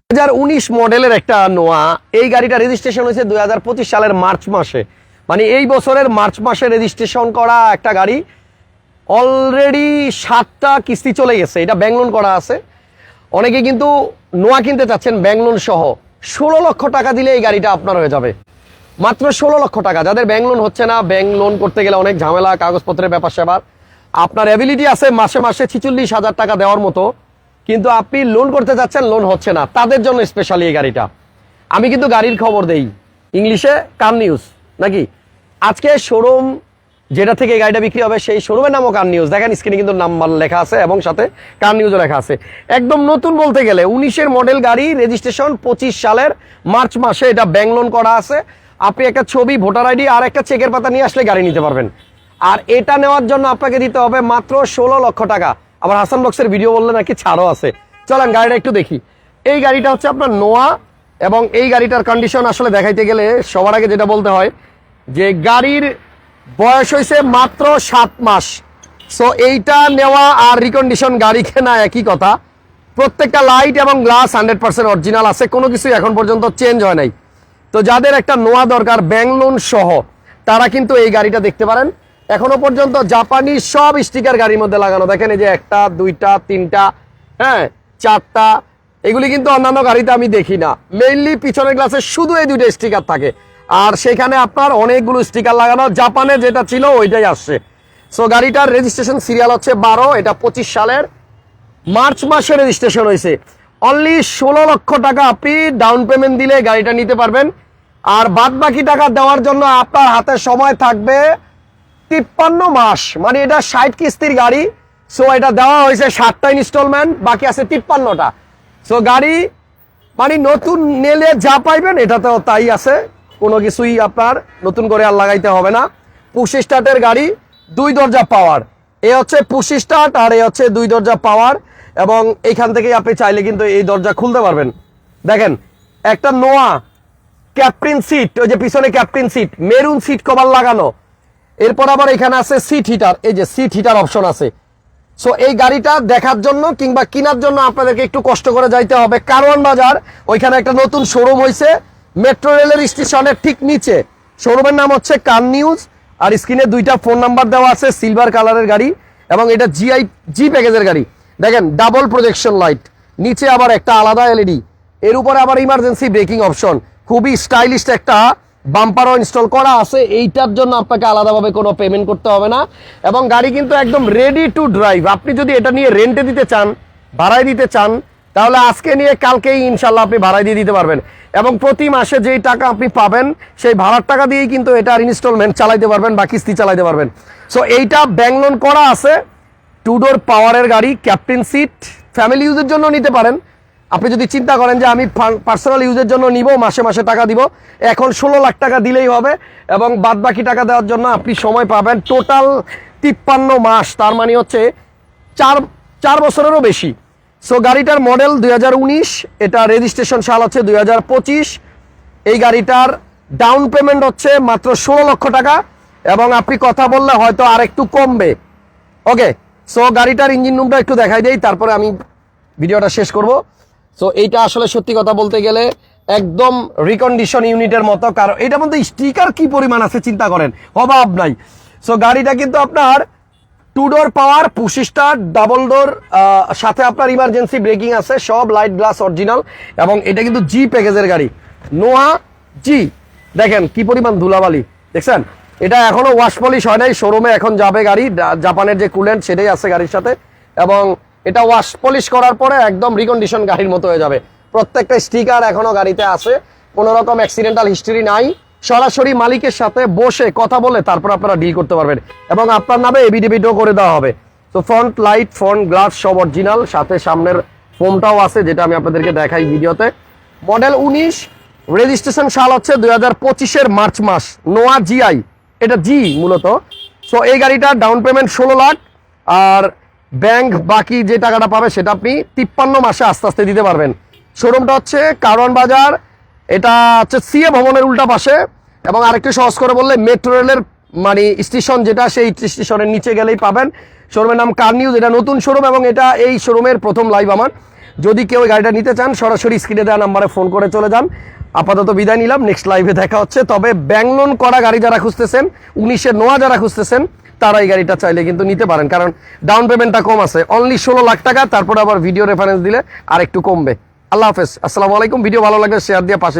2019 মডেলের একটা নোয়া। এই গাড়িটা রেজিস্ট্রেশন হয়েছে 2025 সালের মার্চ মাসে, মানে এই বছরের মার্চ মাসে রেজিস্ট্রেশন করা একটা গাড়ি। অলরেডি 7টা কিস্তি চলে গেছে, এটা ব্যাংক লোন করা আছে। অনেকে কিন্তু নোয়া কিনতে চাচ্ছেন ব্যাংক লোন সহ। 16 লক্ষ টাকা দিলে এই গাড়িটা আপনার হয়ে যাবে, মাত্র 16 লক্ষ টাকা। যাদের ব্যাংক লোন হচ্ছে না, ব্যাংক লোন করতে গেলে অনেক ঝামেলা, কাগজপত্রের ব্যাপার সেবার, আপনার অ্যাবিলিটি আছে মাসে মাসে 46,000 টাকা দেওয়ার মতো, কিন্তু আপনি লোন করতে যাচ্ছেন, লোন হচ্ছে না, তাদের জন্য স্পেশালি এই গাড়িটা। আমি কিন্তু গাড়ির খবর দেই ইংলিশে, কার নিউজ নাকি। আজকে শোরুম যেটা থেকে গাড়িটা বিক্রি হবে সেই শোরুমের নামও কার নিউজ। দেখেন স্ক্রিনে কিন্তু নাম্বার লেখা আছে এবং সাথে কার নিউজও লেখা আছে। একদম নতুন বলতে গেলে 19-এর মডেল গাড়ি, রেজিস্ট্রেশন 25 সালের মার্চ মাসে, এটা ব্যাংক লোন করা আছে। আপনি একটা ছবি, ভোটার আইডি আর একটা চেকের পাতা নিয়ে আসলে গাড়ি নিতে পারবেন। আর এটা নেওয়ার জন্য আপনাকে দিতে হবে মাত্র 16 লক্ষ টাকা। আবার হাসান বক্সের ভিডিও বললে নাকি ছাড়ও আছে। চলেন গাড়িটা একটু দেখি। এই গাড়িটা হচ্ছে আপনার নোয়া, এবং এই গাড়িটার কন্ডিশন আসলে দেখাইতে গেলে সবার আগে যেটা বলতে হয় যে গাড়ির বয়স হয়েছে মাত্র 7 মাস। সো এইটা নেওয়া আর রিকন্ডিশন গাড়ি কেনা একই কথা। প্রত্যেকটা লাইট এবং গ্লাস 100% অরিজিনাল আছে, কোনো কিছু এখন পর্যন্ত চেঞ্জ হয় নাই। তো যাদের একটা নোয়া দরকার ব্যাংক লোন সহ, তারা কিন্তু এই গাড়িটা দেখতে পারেন। এখনো পর্যন্ত জাপানি সব স্টিকার গাড়ির মধ্যে লাগানো। দেখেন এই যে 1টা 2টা 3টা, হ্যাঁ 4টা, এগুলি কিন্তু অন্যান্য গাড়িতে আমি দেখি না। মেইনলি পিছনের গ্লাসে শুধু এই 2টা স্টিকার থাকে, আর সেখানে আপনার অনেকগুলো স্টিকার লাগানো। জাপানে যেটা ছিল ওইটাই আসছে। সো গাড়িটার রেজিস্ট্রেশন সিরিয়াল হচ্ছে 12, এটা 25 সালের মার্চ মাসে রেজিস্ট্রেশন হয়েছে। অনলি 16 লক্ষ টাকা আপনি ডাউন পেমেন্ট দিলে গাড়িটা নিতে পারবেন। আর বাদ বাকি টাকা দেওয়ার জন্য আপনার হাতে সময় থাকবে 53 মাস, মানে এটা 60 কিস্তির গাড়ি। সো এটা দেওয়া হয়েছে 7টা ইনস্টলমেন্ট, বাকি আছে 53টা। সো গাড়ি মানে নতুন নেলে যা পাইবেন এটাতেও তাই আছে, কোনো কিছুই আপনার নতুন করে আর লাগাইতে হবে না। পুশ স্টার্টের গাড়ি, 2 দরজা পাওয়ার। এ হচ্ছে পুশ স্টার্ট আর এ হচ্ছে 2 দরজা পাওয়ার, এবং এইখান থেকেই আপনি চাইলে কিন্তু এই দরজা খুলতে পারবেন। দেখেন একটা নোয়া ক্যাপ্টেন সিট, ওই যে পিছনে captain seat, maroon seat cover লাগানো। এরপর আবার এখানে আছে সিট হিটার, এই যে সিট হিটার অপশন আছে। সো এই গাড়িটা দেখার জন্য কিংবা কেনার জন্য আপনাদেরকে একটু কষ্ট করে যাইতে হবে কারওয়ান বাজার। ওইখানে একটা নতুন শোরুম হয়েছে মেট্রো রেলের স্টেশনের ঠিক নিচে। শোরুমের নাম হচ্ছে কার নিউজ, আর স্ক্রিনে 2টা ফোন নাম্বার দেওয়া আছে। সিলভার কালারের গাড়ি, এবং এটা জি প্যাকেজের গাড়ি। দেখেন ডাবল প্রজেকশন লাইট, নিচে আবার একটা আলাদা এলইডি, এর উপরে আবার ইমার্জেন্সি ব্রেকিং অপশন। খুবই স্টাইলিশ একটা বাম্পারও ইনস্টল করা আছে। এইটার জন্য আপনাকে আলাদাভাবে কোনো পেমেন্ট করতে হবে না, এবং গাড়ি কিন্তু একদম রেডি টু ড্রাইভ। আপনি যদি এটা নিয়ে রেন্টে দিতে চান, ভাড়ায় দিতে চান, তাহলে আজকে নিয়ে কালকেই ইনশাল্লাহ আপনি ভাড়ায় দিয়ে দিতে পারবেন। এবং প্রতি মাসে যেই টাকা আপনি পাবেন সেই ভাড়ার টাকা দিয়েই কিন্তু এটার ইনস্টলমেন্ট চালাইতে পারবেন বা কিস্তি চালাইতে পারবেন। সো এইটা ব্যাংক লোন করা আছে, 2 ডোর পাওয়ারের গাড়ি, ক্যাপ্টেন সিট। ফ্যামিলি ইউজের জন্য নিতে পারেন। আপনি যদি চিন্তা করেন যে আমি পার্সোনাল ইউজের জন্য নিব, মাসে মাসে টাকা দিব, এখন 16 লাখ টাকা দিলেই হবে, এবং বাদ বাকি টাকা দেওয়ার জন্য আপনি সময় পাবেন টোটাল 53 মাস, তার মানে হচ্ছে 4 বছরেরও বেশি। সো গাড়িটার মডেল 2019, এটা রেজিস্ট্রেশন সাল হচ্ছে 2025। এই গাড়িটার ডাউন পেমেন্ট হচ্ছে মাত্র 16 লক্ষ টাকা, এবং আপনি কথা বললে হয়তো আর একটু কমবে। ওকে, সো গাড়িটার ইঞ্জিন রুমটা একটু দেখাই দেই, তারপরে আমি ভিডিওটা শেষ করব। সো এইটা আসলে সত্যি কথা বলতে গেলে একদম রিকন্ডিশন ইউনিটের মতো, কারণ এটার মধ্যে স্টিকার কি পরিমাণ আছে চিন্তা করেন, অভাব নাই। সো গাড়িটা কিন্তু আপনার 2 ডোর পাওয়ার, পুশ স্টার্ট, ডাবল ডোর, সাথে আপনার ইমার্জেন্সি ব্রেকিং আছে, সব লাইট গ্লাস অরিজিনাল, এবং এটা কিন্তু জি প্যাকেজের গাড়ি, নোয়া জি। দেখেন কি পরিমাণ ধুলাবালি দেখছেন। এটা এখনো ওয়াশ পলিশ হয় নাই, শোরুমে এখন যাবে গাড়ি। জাপানের যে কুলেন্ট সেটাই আছে গাড়ির সাথে, এবং এটা ওয়াশ পলিশ করার পরে একদম রিকন্ডিশন গাড়ির মতো হয়ে যাবে। প্রত্যেকটা স্টিকার এখনো গাড়িতে আছে, কোনো রকম অ্যাক্সিডেন্টাল হিস্ট্রি নাই। সরাসরি মালিকের সাথে বসে কথা বলে তারপর আপনারা ডিল করতে পারবেন, এবং আপনার নামে এভিডেভিটও করে দেওয়া হবে। তো ফ্রন্ট লাইট, ফ্রন্ট গ্লাস সব অরিজিনাল, সাথে সামনের ফোমটাও আছে যেটা আমি আপনাদেরকে দেখাই ভিডিওতে। মডেল 19, রেজিস্ট্রেশন সাল হচ্ছে 2025-এর মার্চ মাস। নোয়া জিআই, এটা জি মূলত। সো এই গাড়িটা ডাউন পেমেন্ট 16 লাখ, আর ব্যাংক বাকি যে টাকাটা পাবে সেটা আপনি 53 মাসে আস্তে আস্তে দিতে পারবেন। শোরুমটা হচ্ছে কারওয়ান বাজার, এটা হচ্ছে সিএ ভবনের উল্টা পাশে, এবং আরেকটু সহজ করে বললে মেট্রো রেলের মানে স্টেশন যেটা, সেই স্টেশনের নিচে গেলেই পাবেন। শোরুমের নাম কার নিউজ, এটা নতুন শোরুম, এবং এটা এই শোরুমের প্রথম লাইভ আমার। যদি কেউ এই গাড়িটা নিতে চান সরাসরি স্ক্রিনে দেওয়া নাম্বারে ফোন করে চলে যান। আপাতত বিদায় নিলাম, নেক্সট লাইভে দেখা হচ্ছে। তবে ব্যাংক লোন করা গাড়ি যারা খুঁজতেছেন, 19-এর নোয়া যারা খুঁজতেছেন, তারা এই গাড়িটা চাইলে কিন্তু নিতে পারেন, কারণ ডাউন পেমেন্টটা কম আছে, অনলি 16 লাখ টাকা। তারপরে আবার ভিডিও রেফারেন্স দিলে আর একটু কমবে। আল্লাহ হাফেজ, আসসালামু আলাইকুম। ভিডিও ভালো লাগলে শেয়ার দিয়ে পাশে